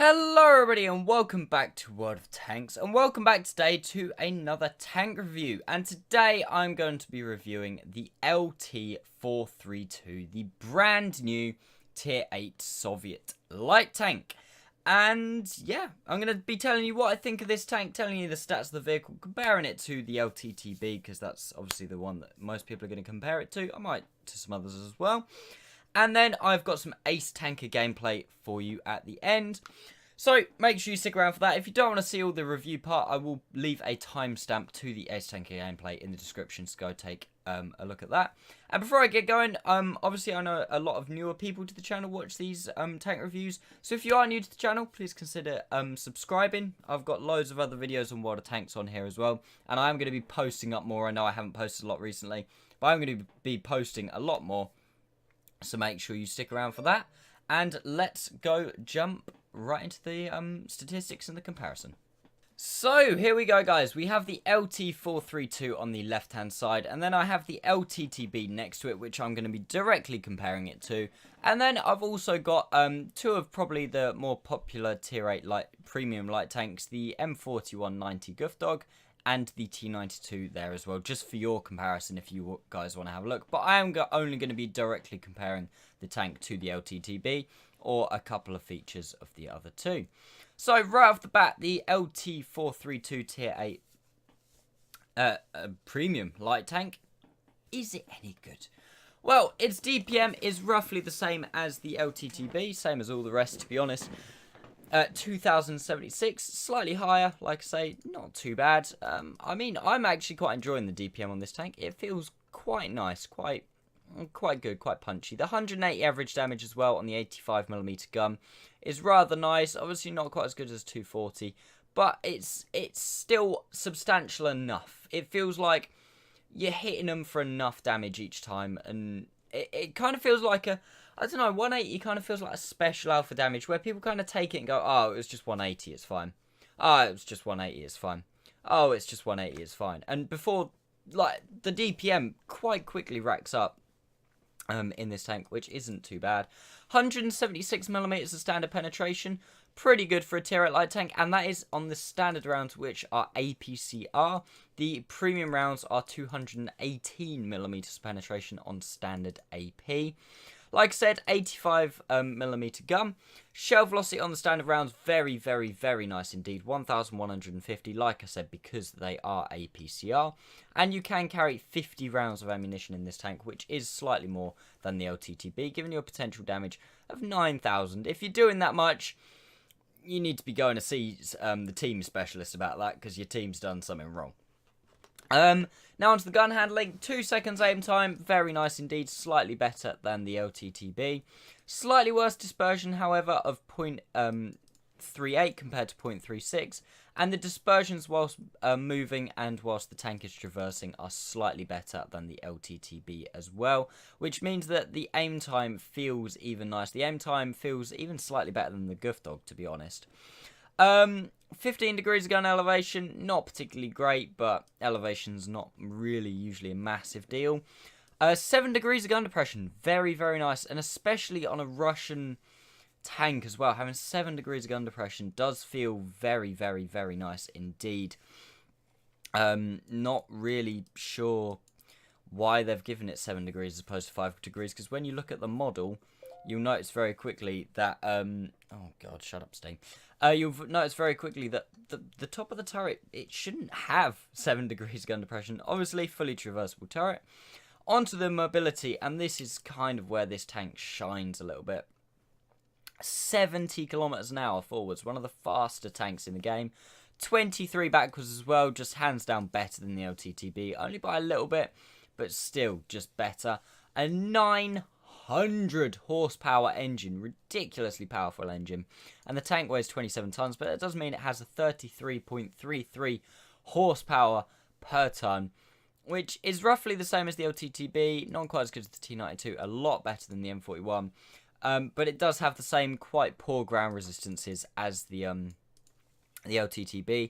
Hello everybody and welcome back to World of Tanks, and welcome back today to another tank review. And today I'm going to be reviewing the LT-432, the brand new tier 8 Soviet light tank. And yeah, I'm going to be telling you what I think of this tank, telling you the stats of the vehicle, comparing it to the LTTB, because that's obviously the one that most people are going to compare it to. I might to some others as well. And then I've got some Ace Tanker gameplay for you at the end. So make sure you stick around for that. If you don't want to see all the review part, I will leave a timestamp to the Ace Tanker gameplay in the description, so go take a look at that. And before I get going, obviously I know a lot of newer people to the channel watch these tank reviews. So if you are new to the channel, please consider subscribing. I've got loads of other videos on World of Tanks on here as well. And I am going to be posting up more. I know I haven't posted a lot recently, but I'm going to be posting a lot more. So make sure you stick around for that. And let's go jump right into the statistics and the comparison. So here we go, guys. We have the LT-432 on the left hand side, and then I have the LTTB next to it, which I'm going to be directly comparing it to. And then I've also got two of probably the more popular tier 8 premium light tanks, the M4190 Guffdog and the T92 there as well, just for your comparison if you guys want to have a look. But I am only going to be directly comparing the tank to the LTTB or a couple of features of the other two. So right off the bat, the LT-432 tier 8 premium light tank, is it any good? Well, its DPM is roughly the same as the LTTB, same as all the rest, to be honest. 2076, slightly higher, like I say, not too bad. I mean, I'm actually quite enjoying the DPM on this tank. It feels quite nice, quite good, quite punchy. The 180 average damage as well on the 85mm gun is rather nice. Obviously not quite as good as 240, but it's still substantial enough. It feels like you're hitting them for enough damage each time, and it kind of feels like a, I don't know, 180 kind of feels like a special alpha damage where people kind of take it and go, oh, it was just 180, it's fine. Oh, it was just 180, it's fine. Oh, it's just 180, it's fine. And before, like, the DPM quite quickly racks up in this tank, which isn't too bad. 176mm of standard penetration, pretty good for a tier 8 light tank, and that is on the standard rounds, which are APCR. The premium rounds are 218mm penetration on standard AP. Like I said, 85mm gun. Shell velocity on the standard rounds, very, very, very nice indeed. 1,150, like I said, because they are APCR. And you can carry 50 rounds of ammunition in this tank, which is slightly more than the LTTB, giving you a potential damage of 9,000. If you're doing that much, you need to be going to see the team specialist about that, because your team's done something wrong. Now onto the gun handling. 2 seconds aim time, very nice indeed, slightly better than the LTTB. Slightly worse dispersion, however, of 0.38 compared to 0.36, and the dispersions whilst moving and whilst the tank is traversing are slightly better than the LTTB as well, which means that the aim time feels even nice. The aim time feels even slightly better than the Guffdog, to be honest. 15 degrees of gun elevation, not particularly great, but elevation's not really usually a massive deal. 7 degrees of gun depression, very, very nice, and especially on a Russian tank as well. Having 7 degrees of gun depression does feel very, very, very nice indeed. Not really sure why they've given it 7 degrees as opposed to 5 degrees, because when you look at the model, you'll notice very quickly that, oh god, shut up, Sting. You'll notice very quickly that the top of the turret, it shouldn't have 7 degrees gun depression. Obviously, fully traversable turret. Onto the mobility, and this is kind of where this tank shines a little bit. 70 kilometers an hour forwards, one of the faster tanks in the game. 23 backwards as well, just hands down better than the LTTB, only by a little bit, but still just better. A 900 horsepower engine, ridiculously powerful engine, and the tank weighs 27 tons, but it does mean it has a 33.33 horsepower per ton, which is roughly the same as the LTTB, not quite as good as the T92, a lot better than the M41, but it does have the same quite poor ground resistances as the LTTB.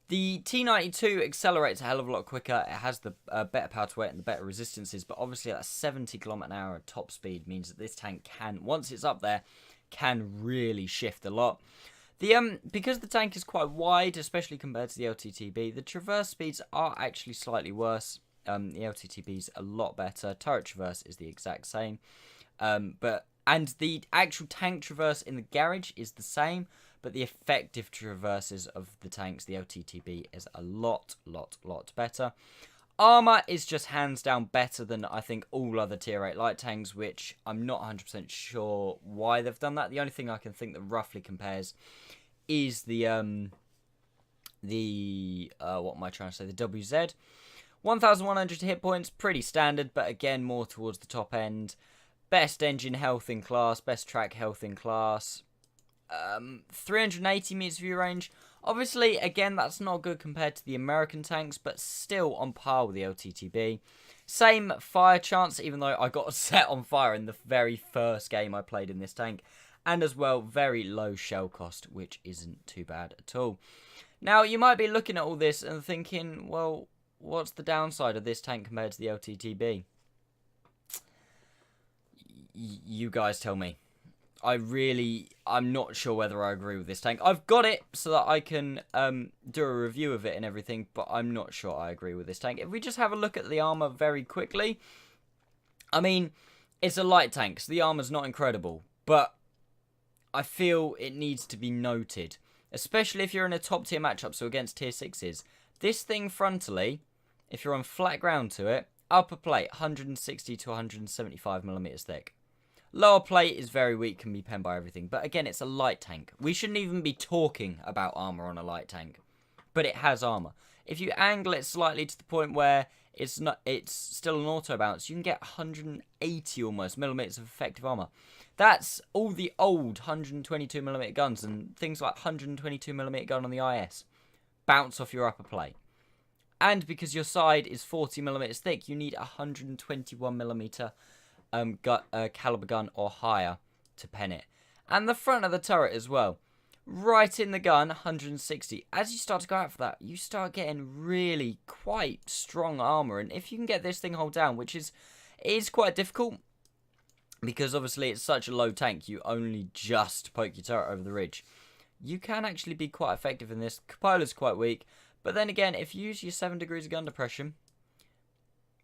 The T92 accelerates a hell of a lot quicker. It has the better power to weight and the better resistances, but obviously that 70 km/h top speed means that this tank can, once it's up there, can really shift a lot. Because the tank is quite wide, especially compared to the LTTB, the traverse speeds are actually slightly worse. The LTTB is a lot better. Turret traverse is the exact same. And the actual tank traverse in the garage is the same, but the effective traverses of the tanks, the LTTB, is a lot better. Armour is just hands down better than, I think, all other tier 8 light tanks, which I'm not 100% sure why they've done that. The only thing I can think that roughly compares is the what am I trying to say? The WZ. 1,100 hit points, pretty standard, but again, more towards the top end. Best engine health in class, best track health in class. 380 meters view range. Obviously, again, that's not good compared to the American tanks, but still on par with the LTTB. Same fire chance, even though I got set on fire in the very first game I played in this tank. And as well, very low shell cost, which isn't too bad at all. Now, you might be looking at all this and thinking, well, what's the downside of this tank compared to the LTTB? You guys tell me. I'm not sure whether I agree with this tank. I've got it so that I can do a review of it and everything, but I'm not sure I agree with this tank. If we just have a look at the armor very quickly, I mean, it's a light tank, so the armor's not incredible, but I feel it needs to be noted, especially if you're in a top tier matchup, so against tier 6s. This thing frontally, if you're on flat ground to it, upper plate 160 to 175 millimeters thick. Lower plate is very weak, can be penned by everything. But again, it's a light tank. We shouldn't even be talking about armor on a light tank. But it has armor. If you angle it slightly to the point where it's still an auto bounce, you can get 180 almost millimeters of effective armor. That's all the old 122mm guns and things like 122mm gun on the IS. Bounce off your upper plate. And because your side is 40mm thick, you need 121mm caliber gun or higher to pen it. And the front of the turret as well. Right in the gun, 160. As you start to go out for that, you start getting really quite strong armor. And if you can get this thing hold down, which is quite difficult, because obviously it's such a low tank, you only just poke your turret over the ridge. You can actually be quite effective in this. Cupola's quite weak. But then again, if you use your 7 degrees of gun depression,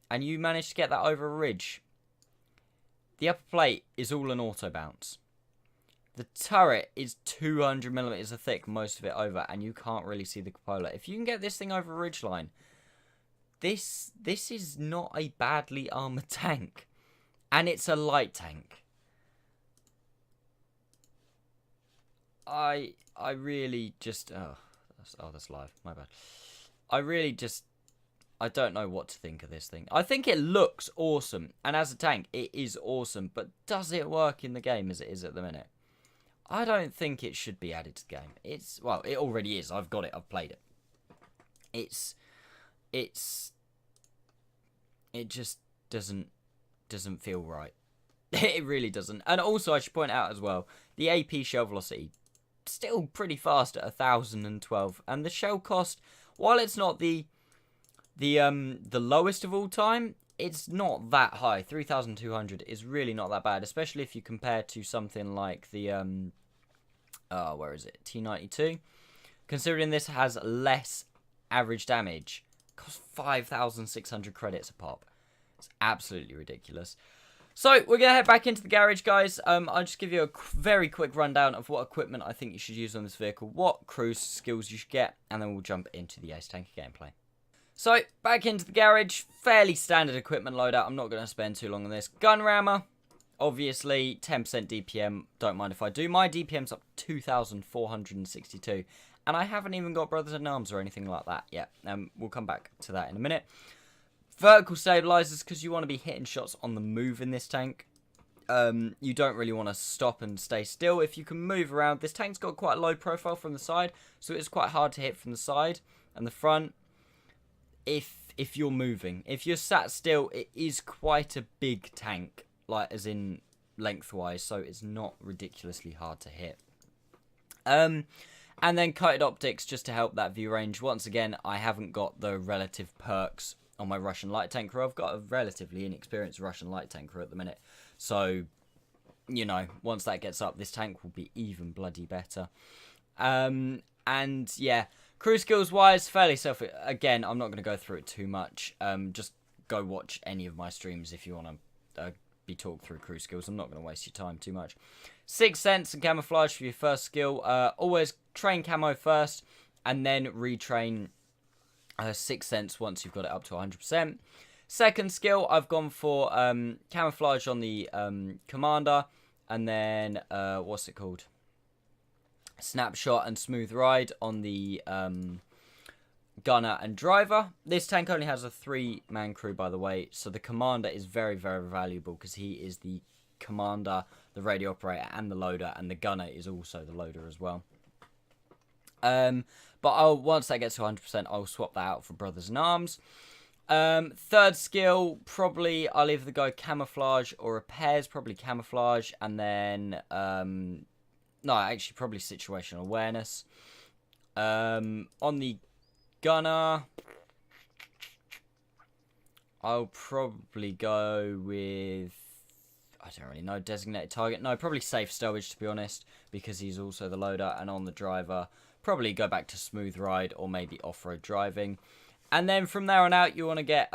and you manage to get that over a ridge, the upper plate is all an auto bounce. The turret is 200mm thick, most of it over, and you can't really see the cupola. If you can get this thing over a ridgeline, this is not a badly armored tank. And it's a light tank. I really just... Oh, that's live. My bad. I don't know what to think of this thing. I think it looks awesome. And as a tank, it is awesome. But does it work in the game as it is at the minute? I don't think it should be added to the game. Well, it already is. I've got it. I've played it. It just doesn't feel right. It really doesn't. And also, I should point out as well, the AP shell velocity, still pretty fast at 1,012. And the shell cost, while it's not the lowest of all time, it's not that high. 3,200 is really not that bad, especially if you compare to something like the where is it? T92. Considering this has less average damage, costs 5,600 credits a pop. It's absolutely ridiculous. So, we're going to head back into the garage, guys. I'll just give you a very quick rundown of what equipment I think you should use on this vehicle, what cruise skills you should get, and then we'll jump into the Ace Tanker gameplay. So, back into the garage, fairly standard equipment loadout. I'm not going to spend too long on this. Gun rammer, obviously, 10% DPM, don't mind if I do. My DPM's up to 2,462, and I haven't even got Brothers in Arms or anything like that yet. We'll come back to that in a minute. Vertical stabilizers, because you want to be hitting shots on the move in this tank. You don't really want to stop and stay still. If you can move around, this tank's got quite a low profile from the side, so it's quite hard to hit from the side and the front if you're moving. If you're sat still, it is quite a big tank, like as in lengthwise, so it's not ridiculously hard to hit. And then coated optics just to help that view range. Once again, I haven't got the relative perks on my Russian light tanker. I've got a relatively inexperienced Russian light tanker at the minute. So, you know, once that gets up, this tank will be even bloody better. And yeah, crew skills wise, fairly self. Again, I'm not going to go through it too much. Just go watch any of my streams if you want to be talked through crew skills. I'm not going to waste your time too much. Sixth Sense and Camouflage for your first skill. Always train camo first, and then retrain Sixth Sense once you've got it up to 100%. Second skill, I've gone for Camouflage on the Commander, and then what's it called? Snapshot and Smooth Ride on the Gunner and Driver. This tank only has a 3-man crew, by the way, so the Commander is very, very valuable because he is the Commander, the radio operator, and the loader, and the Gunner is also the loader as well. But once that gets to 100%, I'll swap that out for Brothers in Arms. Third skill, probably I'll either go Camouflage or Repairs, probably Camouflage, and then no, actually probably Situational Awareness. On the Gunner, I'll probably go with, I don't really know, Designated Target. No, probably Safe Stowage, to be honest, because he's also the loader. And on the Driver, probably go back to Smooth Ride or maybe Off-Road Driving. And then from there on out, you want to get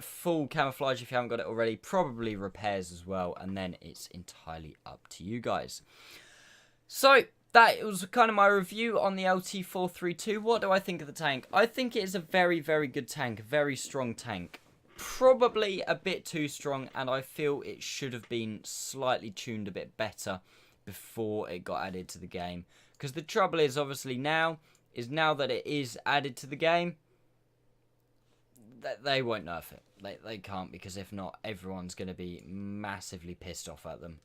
full Camouflage if you haven't got it already. Probably Repairs as well. And then it's entirely up to you guys. So, that was kind of my review on the LT-432. What do I think of the tank? I think it is a very, very good tank. A very strong tank. Probably a bit too strong, and I feel it should have been slightly tuned a bit better before it got added to the game. Because the trouble is, obviously, now that it is added to the game, they won't nerf it. They can't, because if not, everyone's going to be massively pissed off at them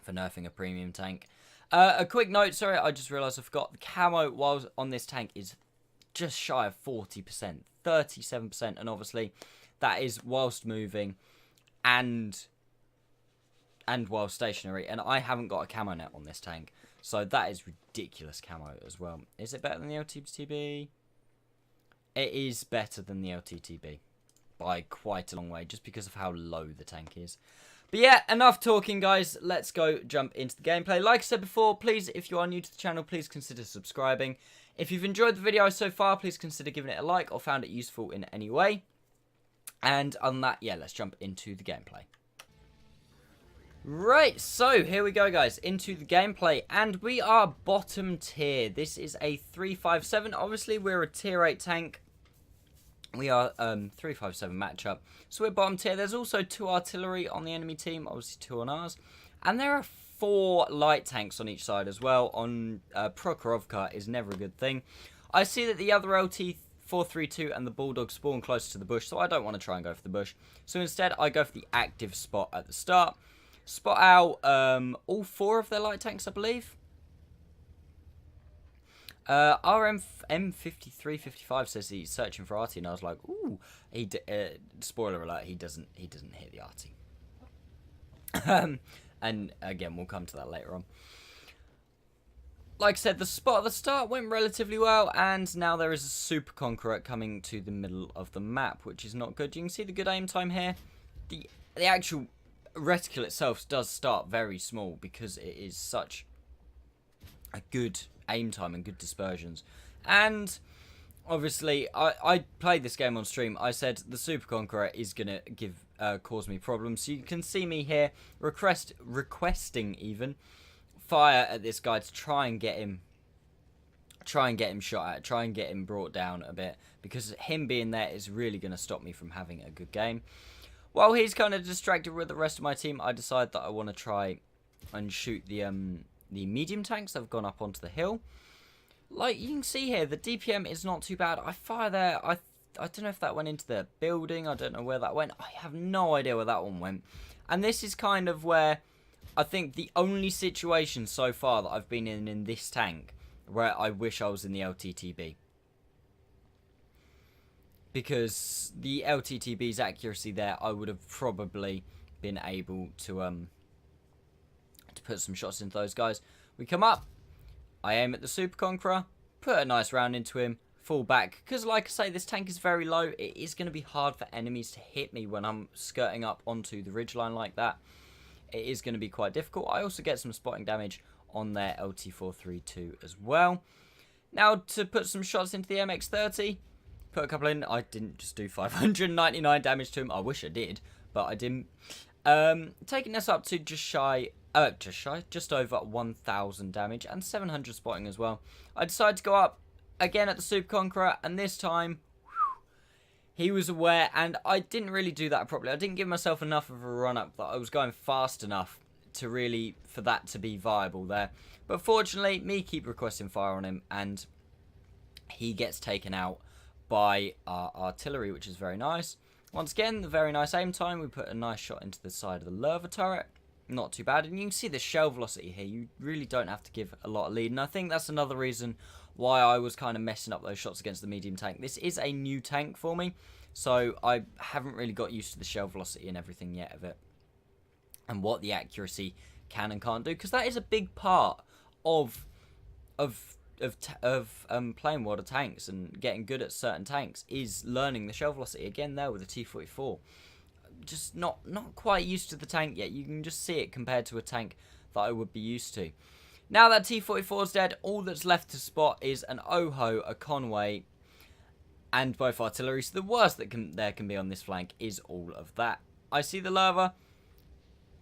for nerfing a premium tank. A quick note, sorry, I just realised I forgot. The camo while on this tank is just shy of 40%, 37%, and obviously that is whilst moving and while stationary, and I haven't got a camo net on this tank, so that is ridiculous camo as well. Is it better than the LTTB? It is better than the LTTB by quite a long way, just because of how low the tank is. But yeah, enough talking, guys. Let's go jump into the gameplay. Like I said before, please, if you are new to the channel, please consider subscribing. If you've enjoyed the video so far, please consider giving it a like or found it useful in any way. And on that, yeah, let's jump into the gameplay. Right, so here we go, guys, into the gameplay. And we are bottom tier. This is a 357. Obviously, we're a tier 8 tank. We are 357 matchup, so we're bottom tier. There's also 2 artillery on the enemy team, obviously 2 on ours, and there are 4 light tanks on each side as well. On Prokhorovka is never a good thing. I see that the other LT-432 and the Bulldog spawn closer to the bush, so I don't want to try and go for the bush. So instead, I go for the active spot at the start. Spot out all 4 of their light tanks, I believe. RM5355 says he's searching for Arty, and I was like, ooh, spoiler alert, he doesn't hit the Arty. And again, we'll come to that later on. Like I said, the spot at the start went relatively well, and now there is a Super Conqueror coming to the middle of the map, which is not good. You can see the good aim time here. The actual reticule itself does start very small because it is such a good aim time and good dispersions. And obviously, I played this game on stream. I said the Super Conqueror is gonna cause me problems. So you can see me here requesting even fire at this guy to try and get him shot at, try and get him brought down a bit, because him being there is really gonna stop me from having a good game. While he's kind of distracted with the rest of my team, I decide that I want to try and shoot the medium tanks that have gone up onto the hill. Like you can see here, the DPM is not too bad. I fire there. I don't know if that went into the building. I don't know where that went. I have no idea where that one went. And this is kind of where I think the only situation so far that I've been in this tank where I wish I was in the LTTB. Because the LTTB's accuracy there, I would have probably been able to put some shots into those guys. We come up, I aim at the Super Conqueror, put a nice round into him, fall back, because like I say, this tank is very low. It is going to be hard for enemies to hit me when I'm skirting up onto the ridgeline like that. It is going to be quite difficult. I also get some spotting damage on their LT-432 as well. Now, to put some shots into the MX-30, put a couple in. I didn't just do 599 damage to him. I wish I did, but I didn't. Taking us up to just over 1,000 damage and 700 spotting as well. I decided to go up again at the Super Conqueror, and this time, he was aware, and I didn't really do that properly. I didn't give myself enough of a run-up that I was going fast enough to really, for that to be viable there. But fortunately, me keep requesting fire on him, and he gets taken out by our artillery, which is very nice. Once again, the very nice aim time. We put a nice shot into the side of the Lerva turret. Not too bad. And you can see the shell velocity here. You really don't have to give a lot of lead. And I think that's another reason why I was kind of messing up those shots against the medium tank. This is a new tank for me, so I haven't really got used to the shell velocity and everything yet of it, and what the accuracy can and can't do, because that is a big part of playing World of Tanks and getting good at certain tanks, is learning the shell velocity. Again there with the T-44, just not quite used to the tank yet. You can just see it compared to a tank that I would be used to. Now that T-44 is dead, all that's left to spot is an Oho, a Conway, and both artillery. So the worst that there can be on this flank is all of that. I see the Lerva,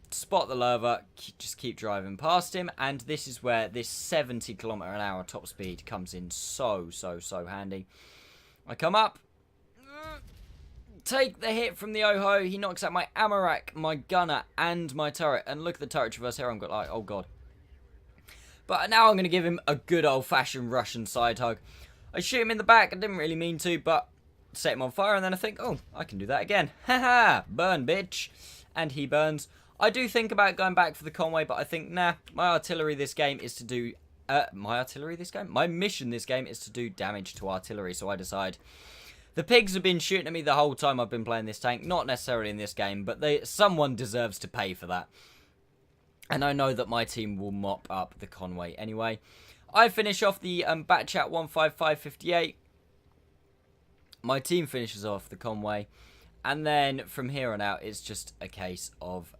spot the Lerva, just keep driving past him, and this is where this 70 km/h top speed comes in so handy. I come up, take the hit from the Oho. He knocks out my ammo rack, my gunner, and my turret. And look at the turret traverse here. I'm got like, oh god. But now I'm going to give him a good old-fashioned Russian side hug. I shoot him in the back. I didn't really mean to, but set him on fire, and then I think, oh, I can do that again. Haha, burn, bitch. And he burns. I do think about going back for the Conway, but I think, nah, my artillery this game is to do... My mission this game is to do damage to artillery, so I decide. The pigs have been shooting at me the whole time I've been playing this tank. Not necessarily in this game, but someone deserves to pay for that. And I know that my team will mop up the Conway anyway. I finish off the batch at 155.58. My team finishes off the Conway. And then from here on out, it's just a case of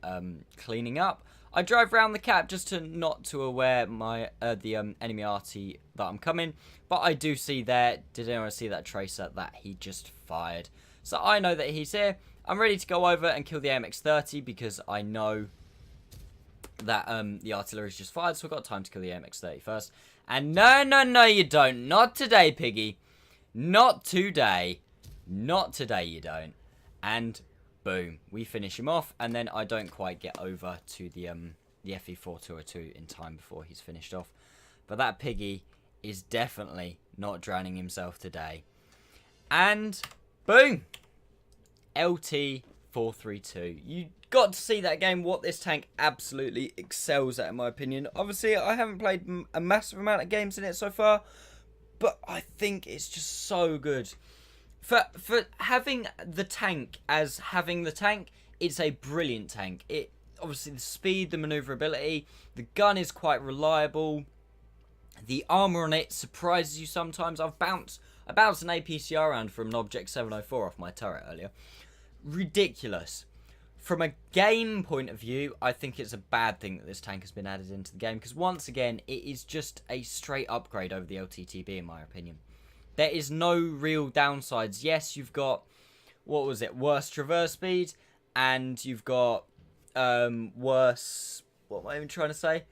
cleaning up. I drive around the cap just to not to aware the enemy arty that I'm coming. But I do see there, did anyone see that tracer that he just fired? So I know that he's here. I'm ready to go over and kill the AMX-30 because I know that the artillery's just fired, so I've got time to kill the AMX-30 first. And no, you don't. Not today, piggy. Not today. Not today, you don't. And boom, we finish him off, and then I don't quite get over to the FE-432 in time before he's finished off. But that piggy is definitely not drowning himself today. And boom, LT-432. You got to see that game, what this tank absolutely excels at, in my opinion. Obviously, I haven't played a massive amount of games in it so far, but I think it's just so good. For having the tank as having the tank, it's a brilliant tank. It obviously, the speed, the maneuverability, the gun is quite reliable. The armor on it surprises you sometimes. I bounced an APCR round from an Object 704 off my turret earlier. Ridiculous. From a game point of view, I think it's a bad thing that this tank has been added into the game, because once again, it is just a straight upgrade over the LTTB, in my opinion. There is no real downsides. Yes, you've got, what was it, worse traverse speed, and you've got worse, what am I even trying to say?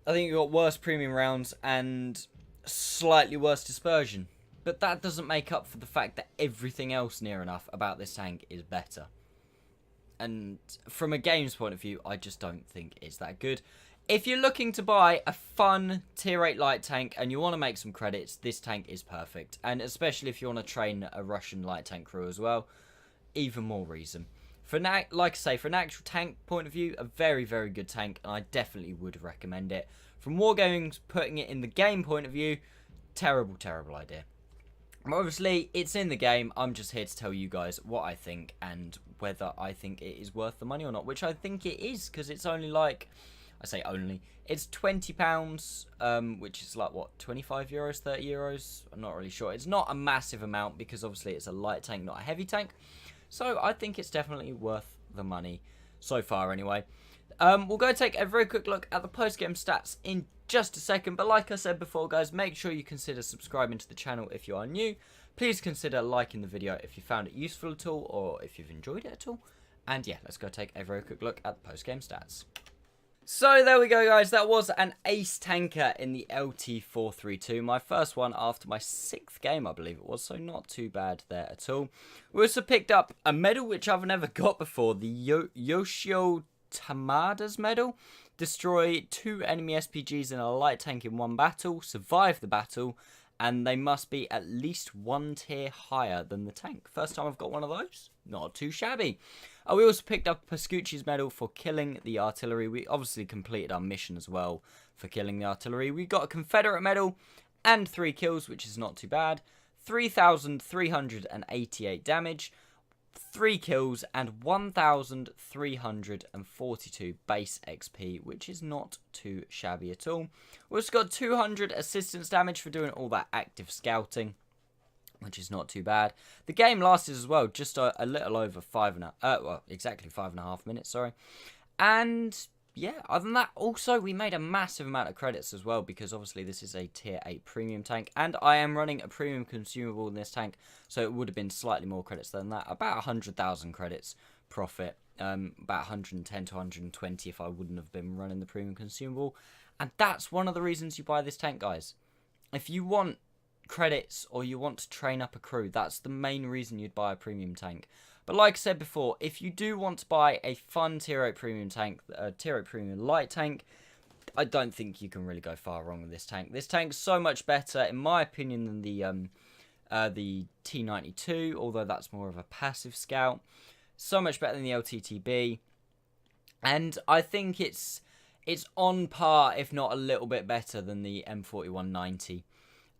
I think you've got worse premium rounds and slightly worse dispersion. But that doesn't make up for the fact that everything else near enough about this tank is better. And from a game's point of view, I just don't think it's that good. If you're looking to buy a fun tier 8 light tank and you want to make some credits, this tank is perfect. And especially if you want to train a Russian light tank crew as well, even more reason. Like I say, for an actual tank point of view, a very, very good tank, and I definitely would recommend it. From Wargaming's putting it in the game point of view, terrible, terrible idea. Obviously, it's in the game. I'm just here to tell you guys what I think and whether I think it is worth the money or not, which I think it is, because it's only like, I say only, it's £20, which is like, what, 25 euros, 30 euros? I'm not really sure. It's not a massive amount because obviously it's a light tank, not a heavy tank. So I think it's definitely worth the money so far anyway. We'll go take a very quick look at the post-game stats in just a second. But like I said before, guys, make sure you consider subscribing to the channel if you are new. Please consider liking the video if you found it useful at all or if you've enjoyed it at all. And yeah, let's go take a very quick look at the post-game stats. So there we go, guys. That was an ace tanker in the LT-432. My first one after my 6th game, I believe it was. So not too bad there at all. We also picked up a medal which I've never got before. The Yoshio Tamada's medal. Destroy 2 enemy SPGs in a light tank in one battle. Survive the battle. And they must be at least 1 tier higher than the tank. First time I've got one of those. Not too shabby. We also picked up Pascucci's medal for killing the artillery. We obviously completed our mission as well for killing the artillery. We got a Confederate medal and 3 kills, which is not too bad. 3,388 damage, 3 kills, and 1,342 base XP, which is not too shabby at all. We also got 200 assistance damage for doing all that active scouting, which is not too bad. The game lasted as well, just a little over exactly 5.5 minutes, sorry. And yeah, other than that, also we made a massive amount of credits as well, because obviously this is a tier 8 premium tank, and I am running a premium consumable in this tank, so it would have been slightly more credits than that, about 100,000 credits profit, about 110 to 120 if I wouldn't have been running the premium consumable. And that's one of the reasons you buy this tank, guys. If you want credits or you want to train up a crew, that's the main reason you'd buy a premium tank. But like I said before, if you do want to buy a fun tier 8 premium tank, a tier 8 premium light tank, I don't think you can really go far wrong with this tank. This tank's so much better, in my opinion, than the T-92, although that's more of a passive scout. So much better than the LTTB, and I think it's on par, if not a little bit better than the M4190.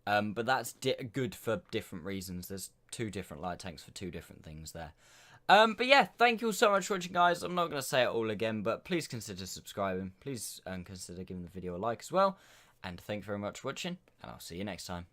But that's good for different reasons. There's 2 different light tanks for 2 different things there. But yeah, thank you all so much for watching, guys. I'm not going to say it all again, but please consider subscribing. Please consider giving the video a like as well. And thank you very much for watching, and I'll see you next time.